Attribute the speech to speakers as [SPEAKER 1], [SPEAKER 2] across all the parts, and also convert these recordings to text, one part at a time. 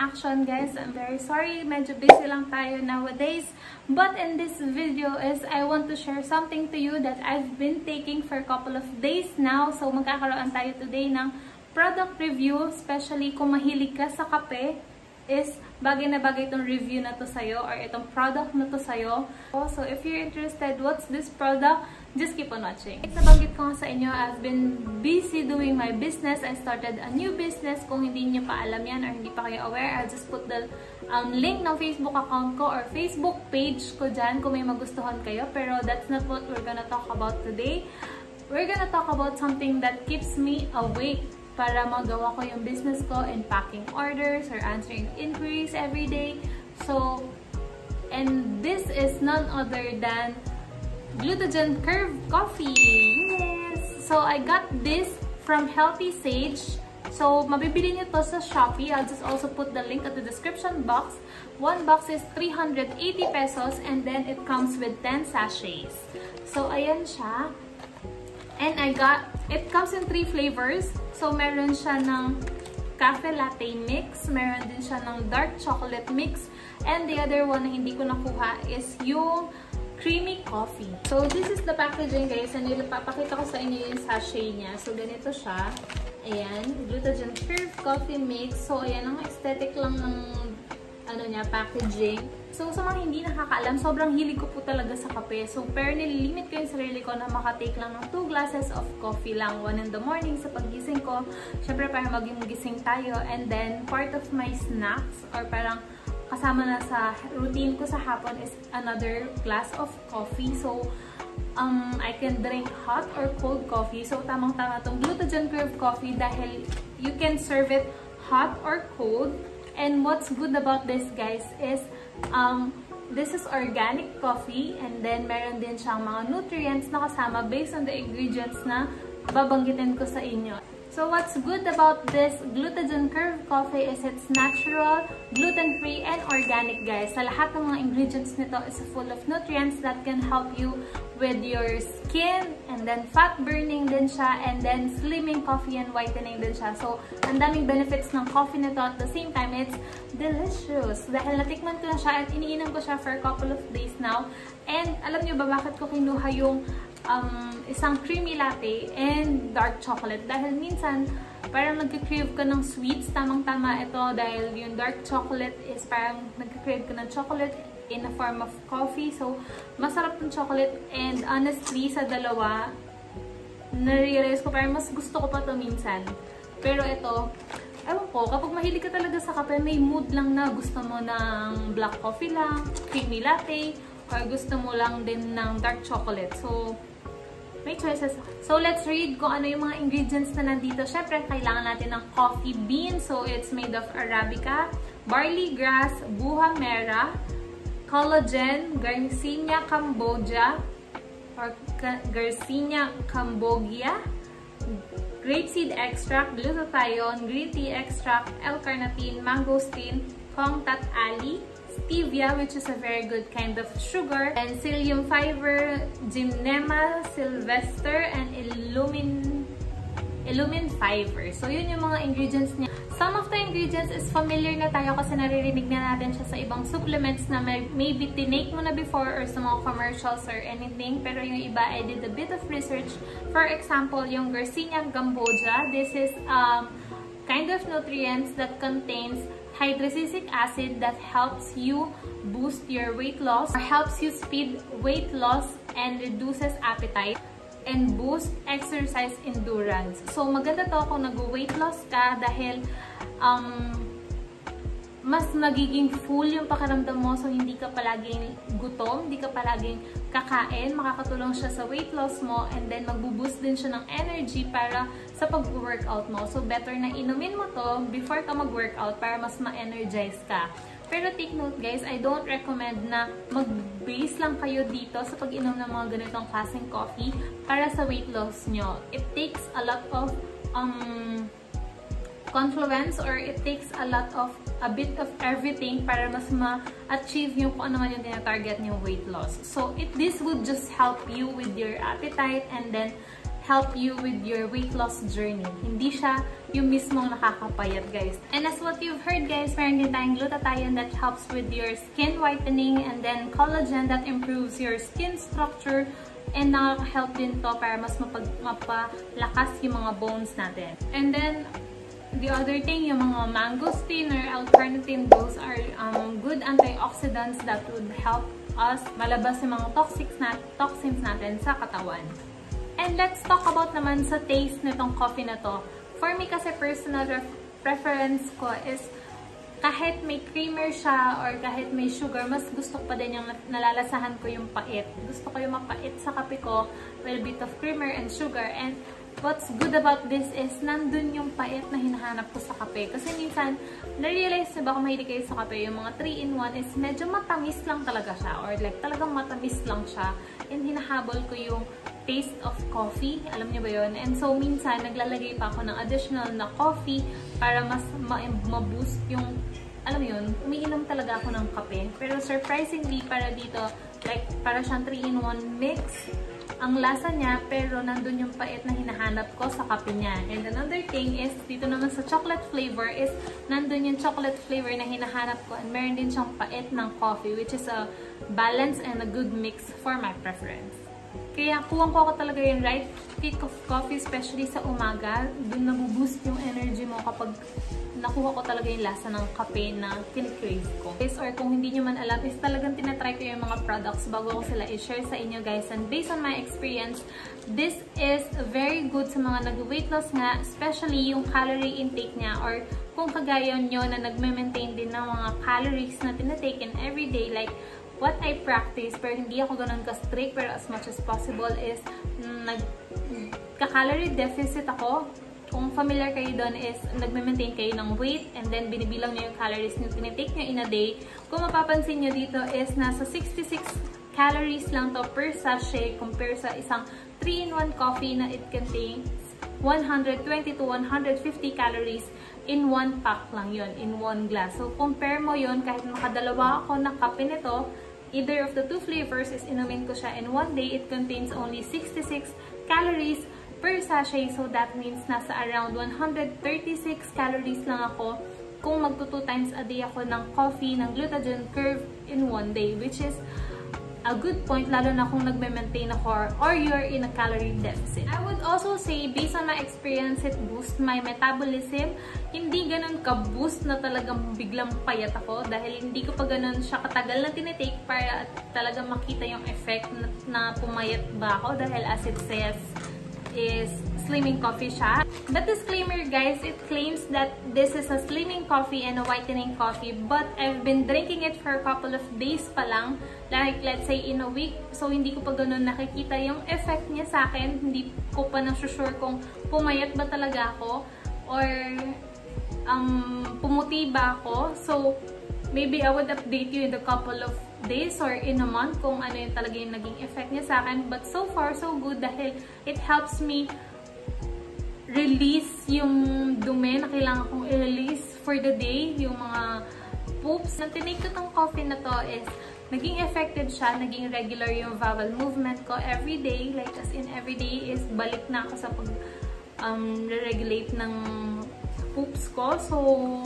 [SPEAKER 1] action, guys. I'm very sorry. Medyo busy lang tayo nowadays. But in this video I want to share something to you that I've been taking for a couple of days now. So, magkakaroon tayo today ng product review, especially kung mahilig ka sa kape, is bagay na bagay itong review na to sa'yo or itong product na to sa'yo. So, if you're interested, what's this product? Just keep on watching. Nabanggit ko nga sa inyo, I've been busy doing my business. I started a new business. Kung hindi niyo pa alam yan or hindi pa kayo aware, I'll just put the link ng Facebook account ko or Facebook page ko dyan kung may magustuhan kayo. Pero that's not what we're gonna talk about today. We're gonna talk about something that keeps me awake para magawa ko yung business ko and packing orders or answering inquiries every day. So, and this is none other than Glutogen Curve Coffee. Yes! So, I got this from Healthy Sage. So, mabibili niyo to sa Shopee. I'll just also put the link at the description box. One box is 380 pesos and then it comes with 10 sachets. So, ayan siya. And it comes in 3 flavors. So, meron siya ng cafe latte mix, meron din siya ng dark chocolate mix, and the other one na hindi ko nakuha is yung creamy coffee. So, this is the packaging, guys, and papakita ko sa inyo yung sachet niya. So, ganito siya. Ayan, Glutogen Curve Coffee Mix. So, ayan, ang aesthetic lang ng packaging. So, sa mga hindi nakakaalam, sobrang hilig ko po talaga sa kape. So, pero nililimit ko yung sarili ko na makatake lang ng 2 glasses of coffee lang. 1 in the morning sa paggising ko. Syempre, para maging gising tayo. And then, part of my snacks or parang kasama na sa routine ko sa hapon is another glass of coffee. So, I can drink hot or cold coffee. So, tamang-tama itong Glutogen Curve Coffee dahil you can serve it hot or cold. And what's good about this, guys, is this is organic coffee and then meron din siyang mga nutrients na kasama based on the ingredients na babanggitin ko sa inyo. So, what's good about this Glutogen Curve Coffee is it's natural, gluten-free, and organic, guys. Sa lahat ng mga ingredients nito is full of nutrients that can help you with your skin, and then fat burning din siya, and then slimming, coffee, and whitening din siya. So, ang daming benefits ng coffee nito. At the same time, it's delicious. Dahil natikman ko na siya at iniinom ko siya for a couple of days now. And alam niyo ba bakit ko kinuha yung isang creamy latte and dark chocolate? Dahil minsan, parang nagka-crave ka ng sweets. Tamang-tama ito dahil yung dark chocolate is parang nagka-crave ka ng chocolate in a form of coffee. So, masarap yung chocolate. And honestly, sa dalawa, na-realize ko parang mas gusto ko pa ito minsan. Pero ito, ewan ko, kapag mahilig ka talaga sa kape, may mood lang na gusto mo ng black coffee lang, creamy latte, or gusto mo lang din ng dark chocolate. So, may choices. So, let's read kung ano yung mga ingredients na nandito. Syempre, kailangan natin ng coffee bean. So, it's made of Arabica, barley grass, buha mera, collagen, Garcinia cambogia, or Garcinia cambogia, grapeseed extract, glutathione, green tea extract, L-carnitine, mangosteen, Kongtat Ali, stevia, which is a very good kind of sugar, and psyllium fiber, gymnema sylvester, and illumin fiber. So, yun yung mga ingredients niya. Some of the ingredients is familiar na tayo kasi naririnig na natin siya sa ibang supplements na maybe tinake mo na before or sa mga commercials or anything. Pero yung iba, I did a bit of research. For example, yung Garcinia cambogia, this is kind of nutrients that contains hydroxylic acid that helps you boost your weight loss or helps you speed weight loss and reduces appetite and boost exercise endurance. So, maganda to kung nag-weight loss ka dahil mas magiging full yung pakiramdam mo, so hindi ka palaging gutom, hindi ka palaging kakain, makakatulong siya sa weight loss mo, and then magbo-boost din siya ng energy para sa pag-workout mo. So, better na inumin mo to before ka mag-workout para mas ma-energize ka. Pero take note, guys, I don't recommend na mag-base lang kayo dito sa pag-inom ng mga ganitong klaseng coffee para sa weight loss nyo. It takes a lot of confluence or it takes a bit of everything para mas ma-achieve yung kung ano man yung tina-target yung weight loss. So, this would just help you with your appetite and then help you with your weight loss journey. Hindi siya yung mismong nakakapayat, guys. And as what you've heard, guys, meron din tayong glutathione that helps with your skin whitening, and then collagen that improves your skin structure, and nakaka-help din to para mas mapalakas yung mga bones natin. And then, the other thing, yung mga mangosteen or L-carnitine, those are good antioxidants that would help us malabas yung mga toxins natin sa katawan. And let's talk about naman sa taste nitong coffee na to. For me kasi, personal preference ko is kahit may creamer siya or kahit may sugar, mas gusto ko pa din yung nalalasahan ko yung pait. Gusto ko yung mapait sa kape ko with a bit of creamer and sugar. And what's good about this is nandun yung pait na hinahanap ko sa kape. Kasi minsan, na-realize na ba kung mahilig kayo sa kape, yung mga 3-in-1 is medyo matamis lang talaga siya. Or like talagang matamis lang siya. And hinahabol ko yung taste of coffee. Alam niyo ba yun? And so, minsan, naglalagay pa ako ng additional na coffee para mas ma-boost yung, alam mo yun, umiinom talaga ako ng kape. Pero surprisingly, para dito, like, para siyang 3-in-1 mix ang lasa niya, pero nandun yung pait na hinahanap ko sa kape niya. And another thing is, dito naman sa chocolate flavor is, nandun yung chocolate flavor na hinahanap ko, and meron din siyang pait ng coffee, which is a balance and a good mix for my preference. Kaya kuwang ko talaga yung right kick of coffee, especially sa umaga. Doon nabuboost yung energy mo kapag nakuha ko talaga yung lasa ng kape na kinikrave ko. Or kung hindi nyo man alam, is talagang tinatry ko yung mga products bago ko sila i-share sa inyo, guys. And based on my experience, this is very good sa mga nag-weight loss nga, especially yung calorie intake niya, or kung kagaya nyo na nagme-maintain din ng mga calories na tinatake in everyday, like what I practice, pero hindi ako ganun ka-strict, pero as much as possible is nagka-calorie deficit ako. Kung familiar kayo doon is nagme-maintain kayo ng weight, and then binibilang nyo yung calories na tinitake nyo in a day. Kung mapapansin nyo dito is nasa 66 calories lang to per sachet compare sa isang 3-in-1 coffee na it contains 120 to 150 calories in 1 pack lang yon, in 1 glass. So, compare mo yon, kahit makadalawa ako na kape nito, either of the two flavors is inumin ko siya in 1 day, it contains only 66 calories per sachet. So, that means nasa around 136 calories lang ako kung magto 2 times a day ako ng coffee, ng glutathione curve in 1 day, which is a good point, lalo na kung nagme-maintain ako or you're in a calorie deficit. I would also say, based on my experience, it boosts my metabolism. Hindi ganun ka-boost na talagang biglang payat ako dahil hindi ko pa ganun siya katagal na tinitake para talagang makita yung effect na pumayat ba ako, dahil as it says, is slimming coffee siya. But disclaimer, guys, it claims that this is a slimming coffee and a whitening coffee, but I've been drinking it for a couple of days pa lang, like let's say in a week. So hindi ko pa ganun nakikita yung effect niya sa akin. Hindi ko pa na-sure kung pumayat ba talaga ako or pumuti ba ako. So maybe I would update you in a couple of days or in a month kung ano yung talaga yung naging effect niya sa akin. But so far, so good dahil it helps me release yung dumi na kailangan kong i-release for the day, yung mga poops. Nang tinake ko tong coffee na to is naging effective siya, naging regular yung bowel movement ko every day, like as in every day is balik na ako sa pag re-regulate ng poops ko. So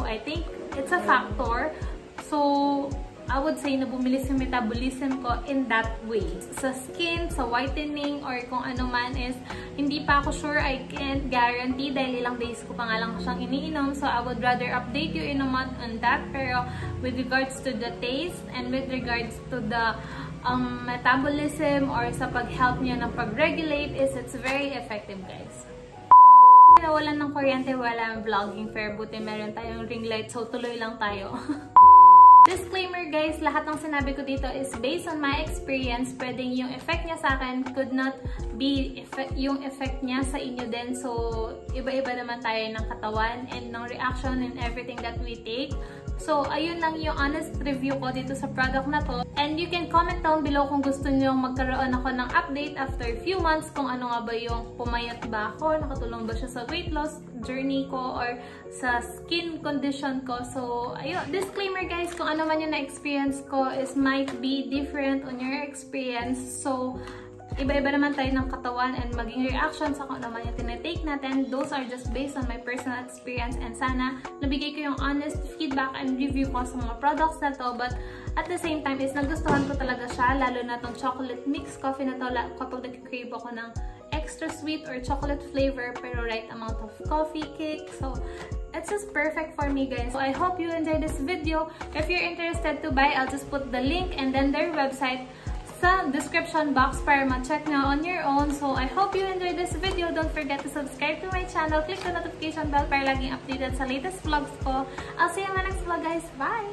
[SPEAKER 1] I think it's a factor. So I would say na bumilis yung metabolism ko in that way. Sa skin, sa whitening, or kung ano man is, hindi pa ako sure. I can't guarantee dahil ilang days ko pa nga lang siyang iniinom. So I would rather update you in a month on that. Pero with regards to the taste and with regards to the metabolism or sa pag-help niya ng pag-regulate is it's very effective, guys. Nawalan ng kuryente, wala ang vlogging fair. Buti meron tayong ring light, so tuloy lang tayo. Disclaimer, guys, lahat ng sinabi ko dito is based on my experience. Pwedeng yung effect niya sa akin could not be yung effect niya sa inyo din. So, iba-iba naman tayo ng katawan and ng reaction and everything that we take. So, ayun lang yung honest review ko dito sa product na to. And you can comment down below kung gusto nyo magkaroon ako ng update after a few months kung ano nga ba yung pumayat ba ako, nakatulong ba siya sa weight loss journey ko or sa skin condition ko. So, ayun. Disclaimer, guys, kung ano man yung na-experience ko is might be different on your experience. So, iba-iba naman tayo ng katawan and maging reaction sa kung ano man yung tinitake natin. Those are just based on my personal experience and sana nabigay ko yung honest feedback and review ko sa mga products na to. But at the same time is nagustuhan ko talaga siya, lalo na tong chocolate mix coffee na to kapag nag-crave ako ng extra sweet or chocolate flavor pero right amount of coffee cake. So it's just perfect for me, guys. So I hope you enjoyed this video. If you're interested to buy, I'll just put the link and then their website sa description box para ma-check nyo on your own. So I hope you enjoyed this video. Don't forget to subscribe to my channel. Click the notification bell para laging updated sa latest vlogs ko. I'll see you in my next vlog, guys. Bye!